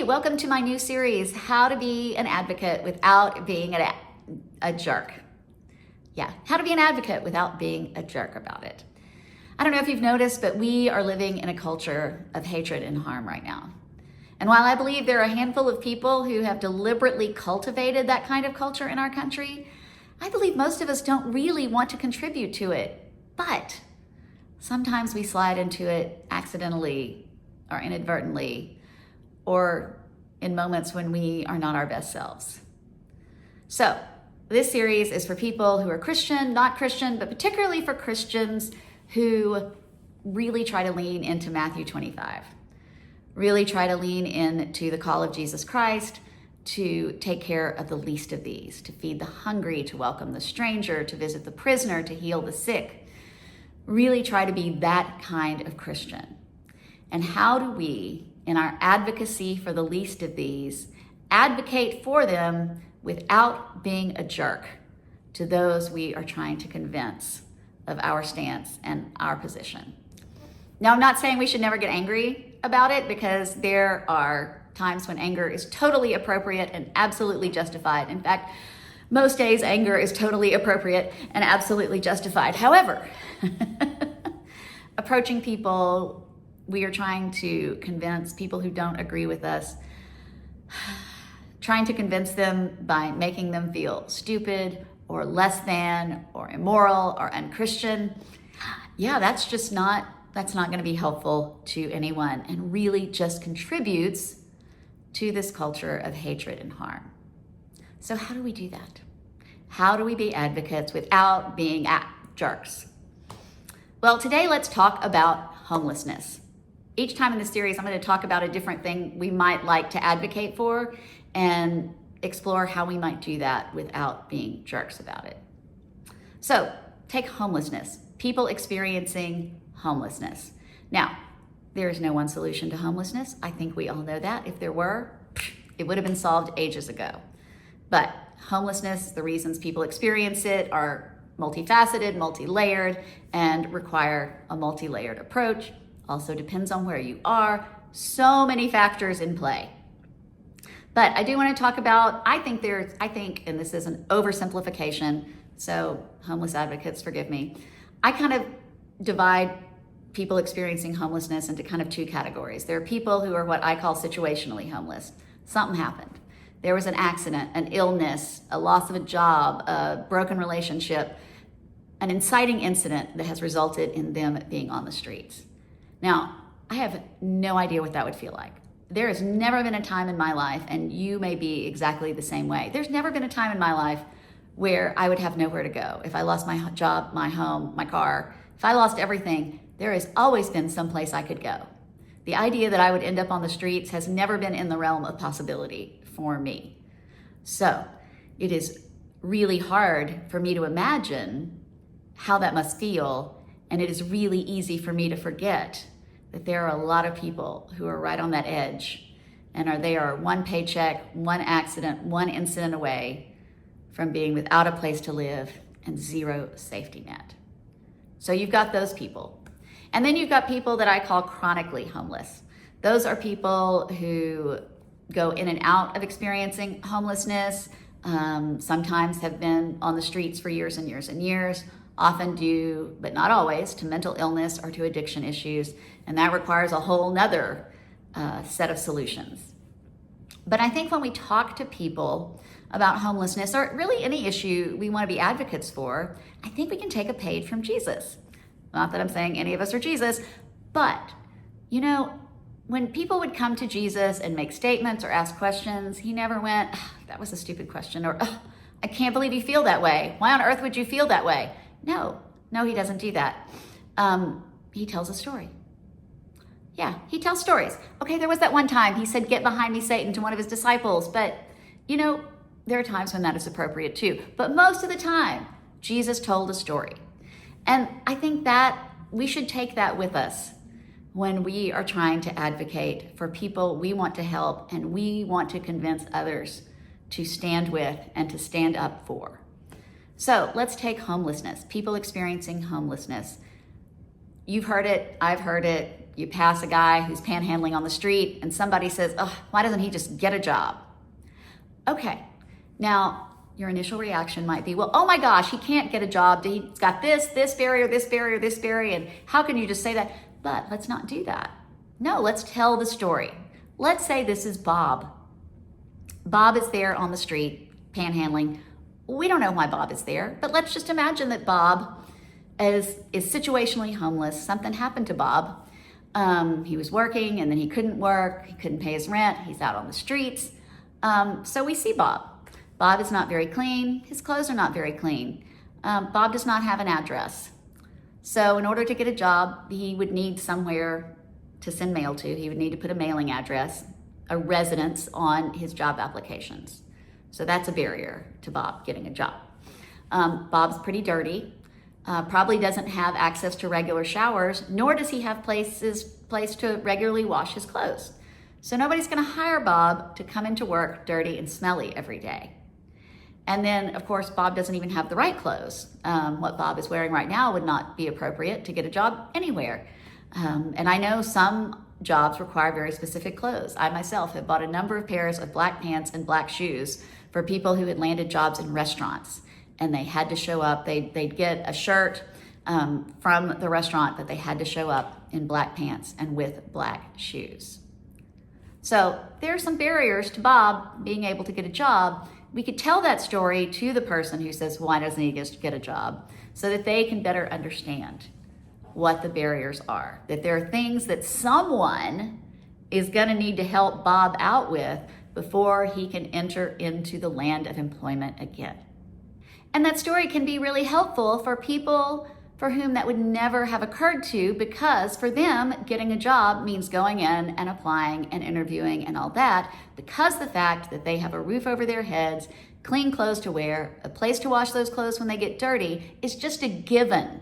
welcome to my new series, How to Be an Advocate Without Being a Jerk. Yeah, how to be an advocate without being a jerk about it. I don't know if you've noticed, but we are living in a culture of hatred and harm right now. And while I believe there are a handful of people who have deliberately cultivated that kind of culture in our country, I believe most of us don't really want to contribute to it. But sometimes we slide into it accidentally or inadvertently, or in moments when we are not our best selves. So this series is for people who are Christian, not Christian, but particularly for Christians who really try to lean into Matthew 25, really try to lean into the call of Jesus Christ to take care of the least of these, to feed the hungry, to welcome the stranger, to visit the prisoner, to heal the sick. Really try to be that kind of Christian. And how do we, in our advocacy for the least of these, advocate for them without being a jerk to those we are trying to convince of our stance and our position? Now, I'm not saying we should never get angry about it, because there are times when anger is totally appropriate and absolutely justified. In fact, most days anger is totally appropriate and absolutely justified. However, approaching people we are trying to convince, people who don't agree with us, trying to convince them by making them feel stupid or less than or immoral or unchristian, yeah, that's not going to be helpful to anyone, and really just contributes to this culture of hatred and harm. So how do we do that? How do we be advocates without being jerks? Well, today let's talk about homelessness. Each time in this series, I'm going to talk about a different thing we might like to advocate for and explore how we might do that without being jerks about it. So, take homelessness, people experiencing homelessness. Now, there is no one solution to homelessness. I think we all know that. If there were, it would have been solved ages ago. But homelessness, the reasons people experience it are multifaceted, multi-layered, and require a multi-layered approach. Also depends on where you are. So many factors in play. But I do want to talk about, I think, and this is an oversimplification, so homeless advocates, forgive me. I kind of divide people experiencing homelessness into kind of two categories. There are people who are what I call situationally homeless. Something happened. There was an accident, an illness, a loss of a job, a broken relationship, an inciting incident that has resulted in them being on the streets. Now, I have no idea what that would feel like. There has never been a time in my life, and you may be exactly the same way. There's never been a time in my life where I would have nowhere to go. If I lost my job, my home, my car, if I lost everything, there has always been someplace I could go. The idea that I would end up on the streets has never been in the realm of possibility for me. So it is really hard for me to imagine how that must feel, and it is really easy for me to forget that there are a lot of people who are right on that edge, and they are one paycheck, one accident, one incident away from being without a place to live and zero safety net. So you've got those people. And then you've got people that I call chronically homeless. Those are people who go in and out of experiencing homelessness, sometimes have been on the streets for years and years and years, often due, but not always, to mental illness or to addiction issues. And that requires a whole nother set of solutions. But I think when we talk to people about homelessness, or really any issue we want to be advocates for, I think we can take a page from Jesus. Not that I'm saying any of us are Jesus, but, when people would come to Jesus and make statements or ask questions, he never went, that was a stupid question, or I can't believe you feel that way. Why on earth would you feel that way? No, he doesn't do that. He tells a story. Yeah, he tells stories. Okay, there was that one time he said, "Get behind me, Satan," to one of his disciples. But, there are times when that is appropriate too. But most of the time, Jesus told a story. And I think that we should take that with us when we are trying to advocate for people we want to help and we want to convince others to stand with and to stand up for. So let's take homelessness, people experiencing homelessness. You've heard it, I've heard it, you pass a guy who's panhandling on the street and somebody says, oh, why doesn't he just get a job? Okay, now your initial reaction might be, well, oh my gosh, he can't get a job. He's got this barrier, this barrier, this barrier, and how can you just say that? But let's not do that. No, let's tell the story. Let's say this is Bob. Bob is there on the street, panhandling. We don't know why Bob is there, but let's just imagine that Bob is situationally homeless. Something happened to Bob. He was working and then he couldn't work. He couldn't pay his rent. He's out on the streets. So we see Bob. Bob is not very clean. His clothes are not very clean. Bob does not have an address. So in order to get a job, he would need somewhere to send mail to. He would need to put a mailing address, a residence on his job applications. So that's a barrier to Bob getting a job. Bob's pretty dirty, probably doesn't have access to regular showers, nor does he have place to regularly wash his clothes. So nobody's gonna hire Bob to come into work dirty and smelly every day. And then, of course, Bob doesn't even have the right clothes. What Bob is wearing right now would not be appropriate to get a job anywhere. And I know some jobs require very specific clothes. I myself have bought a number of pairs of black pants and black shoes for people who had landed jobs in restaurants. And they had to show up. They'd get a shirt from the restaurant, but they had to show up in black pants and with black shoes. So there are some barriers to Bob being able to get a job. We could tell that story to the person who says, why doesn't he just get a job? So that they can better understand what the barriers are. That there are things that someone is gonna need to help Bob out with before he can enter into the land of employment again. And that story can be really helpful for people for whom that would never have occurred to, because for them, getting a job means going in and applying and interviewing and all that, because the fact that they have a roof over their heads, clean clothes to wear, a place to wash those clothes when they get dirty, is just a given.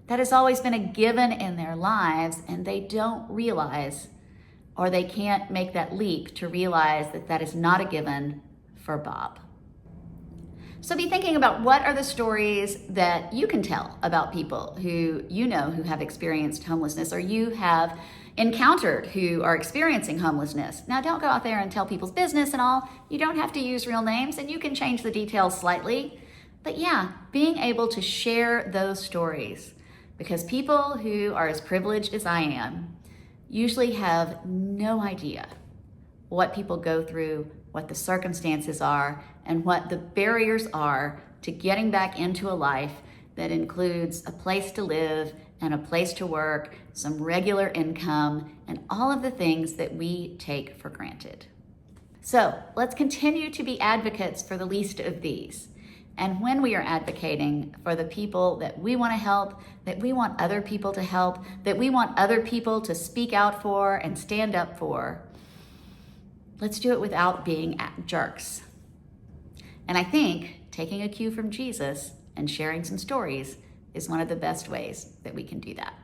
That has always been a given in their lives, and they don't realize, or they can't make that leap to realize that that is not a given for Bob. So be thinking about what are the stories that you can tell about people who you know who have experienced homelessness, or you have encountered who are experiencing homelessness. Now, don't go out there and tell people's business and all. You don't have to use real names, and you can change the details slightly. But yeah, being able to share those stories, because people who are as privileged as I am usually have no idea what people go through, what the circumstances are, and what the barriers are to getting back into a life that includes a place to live and a place to work, some regular income, and all of the things that we take for granted. So let's continue to be advocates for the least of these. And when we are advocating for the people that we want to help, that we want other people to help, that we want other people to speak out for and stand up for, let's do it without being jerks. And I think taking a cue from Jesus and sharing some stories is one of the best ways that we can do that.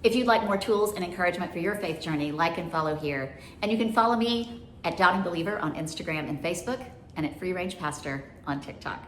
If you'd like more tools and encouragement for your faith journey, like and follow here. And you can follow me at Doubting Believer on Instagram and Facebook, and at Free Range Pastor on TikTok.